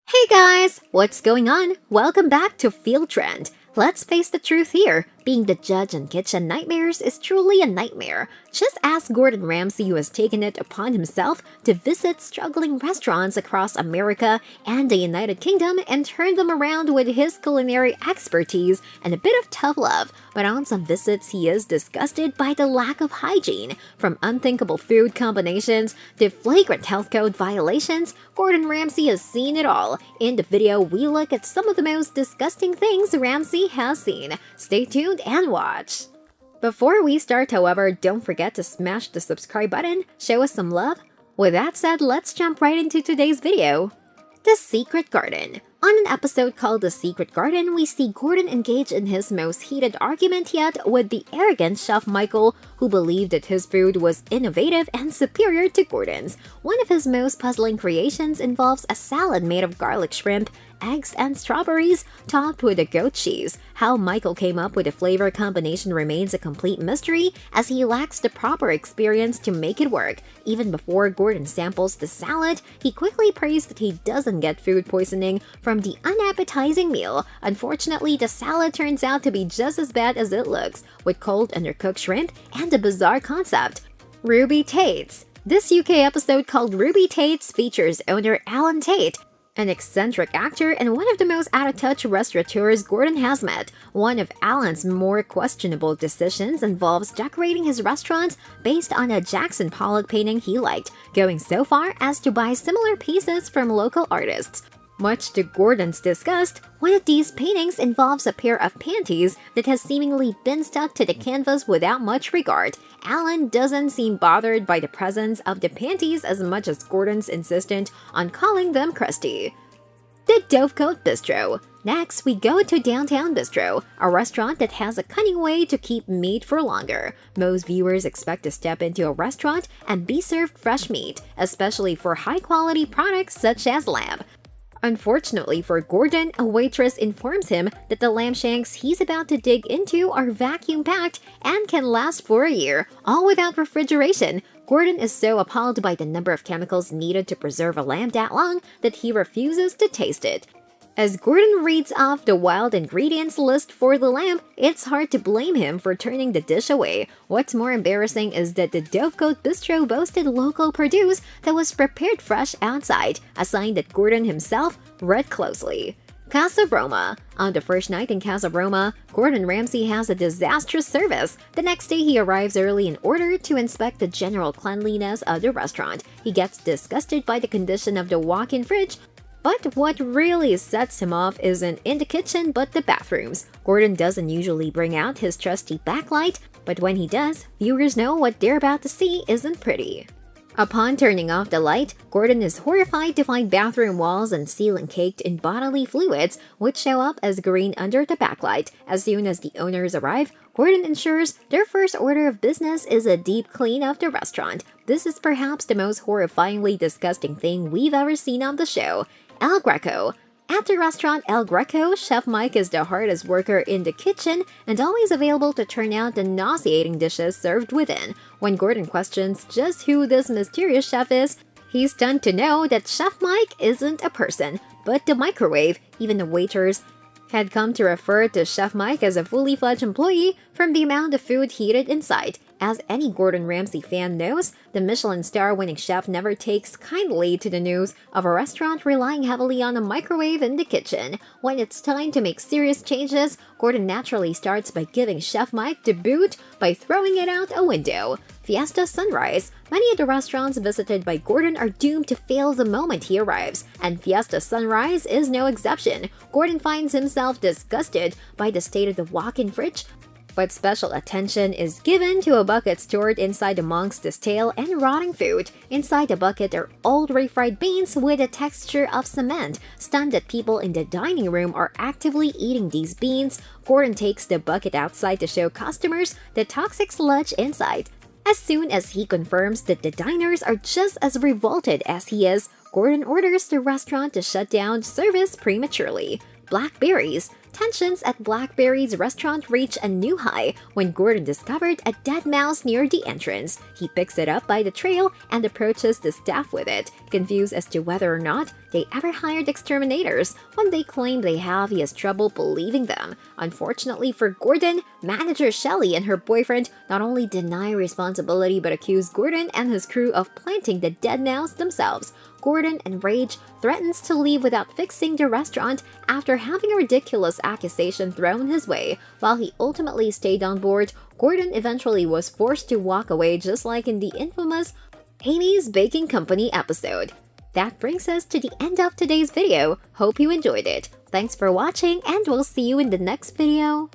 Hey guys, what's going on? Welcome back to Field Trend. Let's face the truth here. Being the judge in kitchen nightmares is truly a nightmare. Just ask Gordon Ramsay, who has taken it upon himself to visit struggling restaurants across America and the United Kingdom and turn them around with his culinary expertise and a bit of tough love. But on some visits, he is disgusted by the lack of hygiene. From unthinkable food combinations to flagrant health code violations, Gordon Ramsay has seen it all. In the video, we look at some of the most disgusting things Ramsay has seen. Stay tuned and watch. Before we start, however, don't forget to smash the subscribe button, show us some love. With that said, let's jump right into today's video. The Secret Garden. On an episode called The Secret Garden, we see Gordon engage in his most heated argument yet with the arrogant Chef Michael, who believed that his food was innovative and superior to Gordon's. One of his most puzzling creations involves a salad made of garlic shrimp, eggs, and strawberries, topped with a goat cheese. How Michael came up with the flavor combination remains a complete mystery, as he lacks the proper experience to make it work. Even before Gordon samples the salad, he quickly prays that he doesn't get food poisoning from the unappetizing meal. Unfortunately, the salad turns out to be just as bad as it looks, with cold undercooked shrimp and a bizarre concept. Ruby Tate's. This UK episode called Ruby Tate's features owner Alan Tate, an eccentric actor and one of the most out-of-touch restaurateurs Gordon has met. One of Alan's more questionable decisions involves decorating his restaurants based on a Jackson Pollock painting he liked, going so far as to buy similar pieces from local artists. Much to Gordon's disgust, one of these paintings involves a pair of panties that has seemingly been stuck to the canvas without much regard. Alan doesn't seem bothered by the presence of the panties as much as Gordon's insistent on calling them crusty. The Dovecote Bistro. Next, we go to Downtown Bistro, a restaurant that has a cunning way to keep meat for longer. Most viewers expect to step into a restaurant and be served fresh meat, especially for high-quality products such as lamb. Unfortunately for Gordon, a waitress informs him that the lamb shanks he's about to dig into are vacuum-packed and can last for a year, all without refrigeration. Gordon is so appalled by the number of chemicals needed to preserve a lamb that long that he refuses to taste it. As Gordon reads off the wild ingredients list for the lamb, it's hard to blame him for turning the dish away. What's more embarrassing is that the Dovecote Bistro boasted local produce that was prepared fresh outside, a sign that Gordon himself read closely. Casa Broma. On the first night in Casa Broma, Gordon Ramsay has a disastrous service. The next day, he arrives early in order to inspect the general cleanliness of the restaurant. He gets disgusted by the condition of the walk-in fridge, but what really sets him off isn't in the kitchen but the bathrooms. Gordon doesn't usually bring out his trusty backlight, but when he does, viewers know what they're about to see isn't pretty. Upon turning off the light, Gordon is horrified to find bathroom walls and ceiling caked in bodily fluids, which show up as green under the backlight. As soon as the owners arrive, Gordon ensures their first order of business is a deep clean of the restaurant. This is perhaps the most horrifyingly disgusting thing we've ever seen on the show. El Greco. At the restaurant El Greco, Chef Mike is the hardest worker in the kitchen and always available to turn out the nauseating dishes served within. When Gordon questions just who this mysterious chef is, he's stunned to know that Chef Mike isn't a person, but the microwave. Even the waiters had come to refer to Chef Mike as a fully-fledged employee from the amount of food heated inside. As any Gordon Ramsay fan knows, the Michelin star-winning chef never takes kindly to the news of a restaurant relying heavily on a microwave in the kitchen. When it's time to make serious changes, Gordon naturally starts by giving Chef Mike the boot by throwing it out a window. Fiesta Sunrise. Many of the restaurants visited by Gordon are doomed to fail the moment he arrives, and Fiesta Sunrise is no exception. Gordon finds himself disgusted by the state of the walk-in fridge, but special attention is given to a bucket stored inside amongst the stale and rotting food. Inside the bucket are old refried beans with a texture of cement. Stunned that people in the dining room are actively eating these beans, Gordon takes the bucket outside to show customers the toxic sludge inside. As soon as he confirms that the diners are just as revolted as he is, Gordon orders the restaurant to shut down service prematurely. Blackberries. Tensions at Blackberry's restaurant reach a new high when Gordon discovered a dead mouse near the entrance. He picks it up by the trail and approaches the staff with it, confused as to whether or not they ever hired exterminators. When they claim they have, he has trouble believing them. Unfortunately for Gordon, manager Shelley and her boyfriend not only deny responsibility but accuse Gordon and his crew of planting the dead mouse themselves. Gordon, enraged, threatens to leave without fixing the restaurant after having a ridiculous accusation thrown his way. While he ultimately stayed on board, Gordon eventually was forced to walk away, just like in the infamous Amy's Baking Company episode. That brings us to the end of today's video. Hope you enjoyed it. Thanks for watching, and we'll see you in the next video.